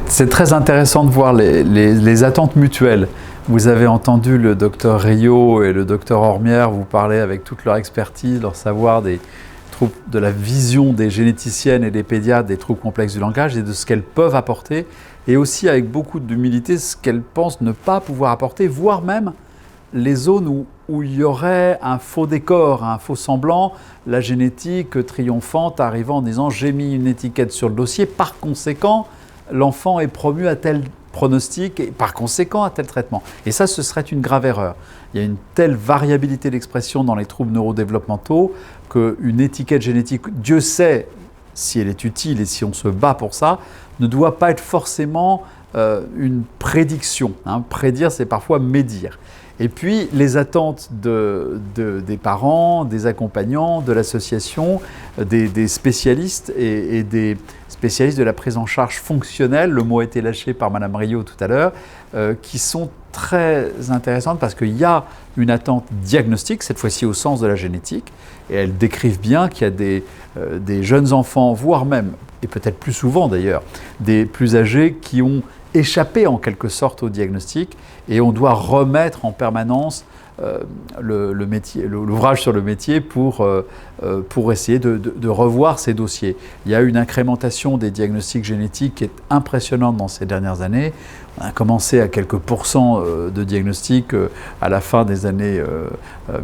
C'est très intéressant de voir les attentes mutuelles. Vous avez entendu le docteur Rio et le docteur Ormière vous parler avec toute leur expertise, leur savoir des troubles, de la vision des généticiennes et des pédiatres des troubles complexes du langage et de ce qu'elles peuvent apporter, et aussi avec beaucoup d'humilité ce qu'elles pensent ne pas pouvoir apporter, voire même les zones où il y aurait un faux décor, un faux semblant, la génétique triomphante arrivant en disant « j'ai mis une étiquette sur le dossier, par conséquent, l'enfant est promu à tel pronostic et par conséquent à tel traitement ». Et ça, ce serait une grave erreur. Il y a une telle variabilité d'expression dans les troubles neurodéveloppementaux qu'une étiquette génétique, Dieu sait si elle est utile et si on se bat pour ça, ne doit pas être forcément une prédiction. Prédire, c'est parfois médire. Et puis, les attentes des parents, des accompagnants, de l'association, des spécialistes et des spécialistes de la prise en charge fonctionnelle, le mot a été lâché par Madame Rio tout à l'heure, qui sont très intéressantes parce qu'il y a une attente diagnostique, cette fois-ci au sens de la génétique, et elles décrivent bien qu'il y a des jeunes enfants, voire même, et peut-être plus souvent d'ailleurs, des plus âgés qui ont échappé en quelque sorte au diagnostic, et on doit remettre en permanence l'ouvrage sur le métier pour essayer de revoir ces dossiers. Il y a une incrémentation des diagnostics génétiques qui est impressionnante dans ces dernières années. On a commencé à quelques pourcents de diagnostics à la fin des années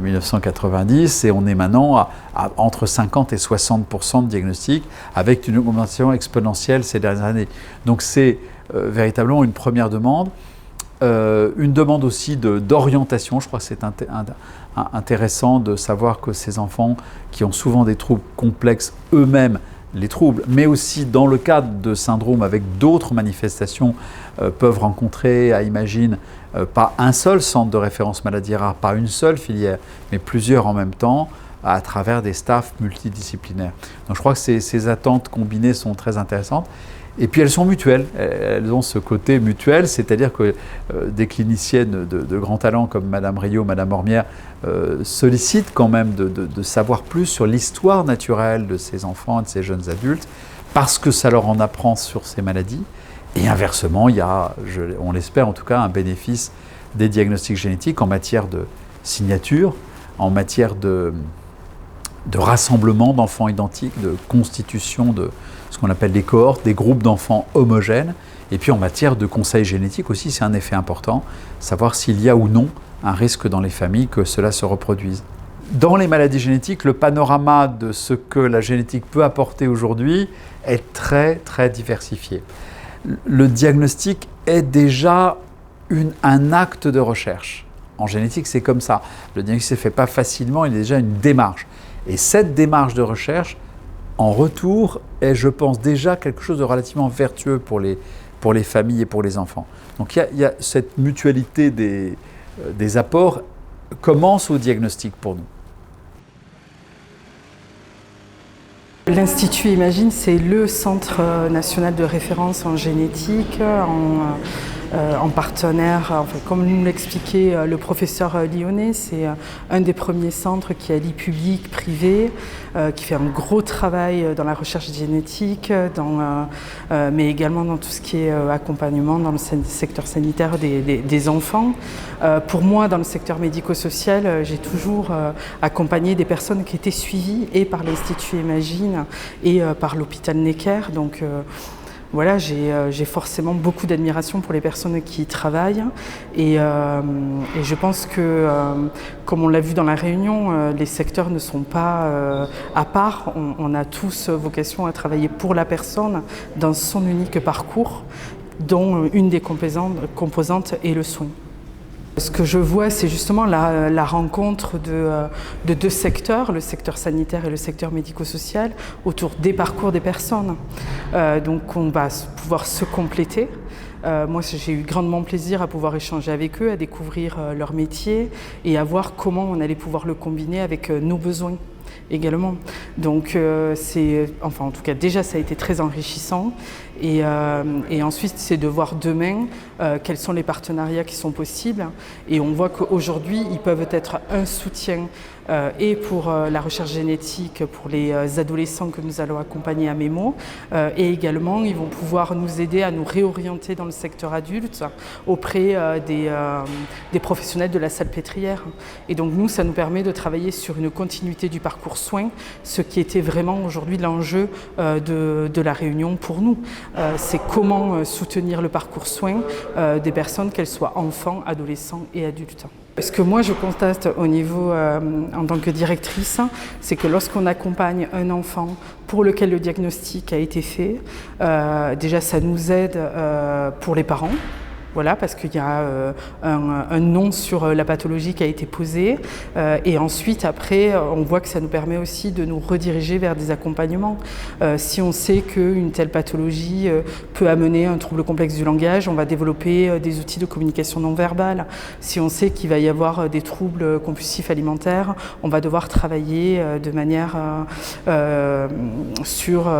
1990 et on est maintenant à entre 50 et 60% de diagnostics avec une augmentation exponentielle ces dernières années. Donc c'est véritablement une première demande. Une demande aussi d'orientation. Je crois que c'est intéressant de savoir que ces enfants qui ont souvent des troubles complexes eux-mêmes, les troubles, mais aussi dans le cadre de syndromes avec d'autres manifestations, peuvent rencontrer, à Imagine, pas un seul centre de référence maladies rares, pas une seule filière, mais plusieurs en même temps, à travers des staffs multidisciplinaires. Donc je crois que ces attentes combinées sont très intéressantes. Et puis elles sont mutuelles, elles ont ce côté mutuel, c'est-à-dire que des cliniciennes de grand talent comme Madame Rio, Madame Ormière sollicitent quand même de savoir plus sur l'histoire naturelle de ces enfants et de ces jeunes adultes, parce que ça leur en apprend sur ces maladies. Et inversement, il y a, on l'espère en tout cas, un bénéfice des diagnostics génétiques en matière de signature, en matière de rassemblement d'enfants identiques, de constitution de ce qu'on appelle des cohortes, des groupes d'enfants homogènes. Et puis en matière de conseil génétique aussi, c'est un effet important, savoir s'il y a ou non un risque dans les familles que cela se reproduise. Dans les maladies génétiques, le panorama de ce que la génétique peut apporter aujourd'hui est très très diversifié. Le diagnostic est déjà un acte de recherche. En génétique, c'est comme ça. Le diagnostic ne se fait pas facilement, il est déjà une démarche. Et cette démarche de recherche, en retour, est, je pense, déjà quelque chose de relativement vertueux pour les familles et pour les enfants. Donc il y a cette mutualité des apports commence au diagnostic pour nous. L'Institut Imagine, c'est le centre national de référence en génétique, en partenaire, enfin, comme nous l'expliquait le professeur lyonnais, c'est un des premiers centres qui allie public, privé, qui fait un gros travail dans la recherche génétique, mais également dans tout ce qui est accompagnement dans le secteur sanitaire des enfants. Pour moi, dans le secteur médico-social, j'ai toujours accompagné des personnes qui étaient suivies et par l'Institut Imagine et par l'hôpital Necker. Donc, voilà, j'ai forcément beaucoup d'admiration pour les personnes qui y travaillent et je pense que, comme on l'a vu dans la réunion, les secteurs ne sont pas à part. On a tous vocation à travailler pour la personne dans son unique parcours, dont une des composantes est le soin. Ce que je vois, c'est justement la rencontre de deux secteurs, le secteur sanitaire et le secteur médico-social, autour des parcours des personnes. Donc on va pouvoir se compléter. Moi, j'ai eu grandement plaisir à pouvoir échanger avec eux, à découvrir leur métier et à voir comment on allait pouvoir le combiner avec nos besoins également. Donc enfin en tout cas déjà ça a été très enrichissant Et ensuite, c'est de voir demain quels sont les partenariats qui sont possibles. Et on voit qu'aujourd'hui, ils peuvent être un soutien et pour la recherche génétique pour les adolescents que nous allons accompagner à Mémo, et également ils vont pouvoir nous aider à nous réorienter dans le secteur adulte auprès des professionnels de la Salpêtrière. Et donc nous, ça nous permet de travailler sur une continuité du parcours soins, ce qui était vraiment aujourd'hui l'enjeu de la réunion pour nous. C'est comment soutenir le parcours soins des personnes, qu'elles soient enfants, adolescents et adultes. Ce que moi je constate au niveau, en tant que directrice, c'est que lorsqu'on accompagne un enfant pour lequel le diagnostic a été fait, déjà ça nous aide pour les parents. Voilà, parce qu'il y a un nom sur la pathologie qui a été posé. Et ensuite, après, on voit que ça nous permet aussi de nous rediriger vers des accompagnements. Si on sait qu'une telle pathologie peut amener un trouble complexe du langage, on va développer des outils de communication non verbale. Si on sait qu'il va y avoir des troubles compulsifs alimentaires, on va devoir travailler de manière sur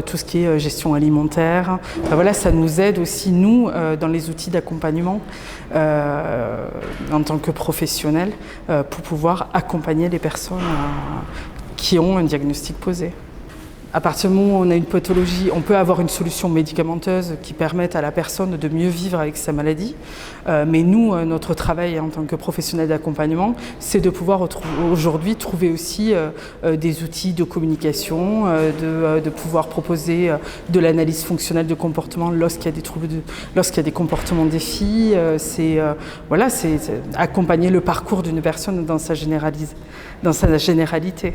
tout ce qui est gestion alimentaire. Enfin, voilà, ça nous aide aussi, nous, dans les outils d'accompagnement en tant que professionnels pour pouvoir accompagner les personnes qui ont un diagnostic posé. À partir du moment où on a une pathologie, on peut avoir une solution médicamenteuse qui permette à la personne de mieux vivre avec sa maladie. Mais nous, notre travail en tant que professionnel d'accompagnement, c'est de pouvoir aujourd'hui trouver aussi des outils de communication, de pouvoir proposer de l'analyse fonctionnelle de comportement lorsqu'il y a des troubles, lorsqu'il y a des comportements défis. Voilà, c'est accompagner le parcours d'une personne dans sa généralité.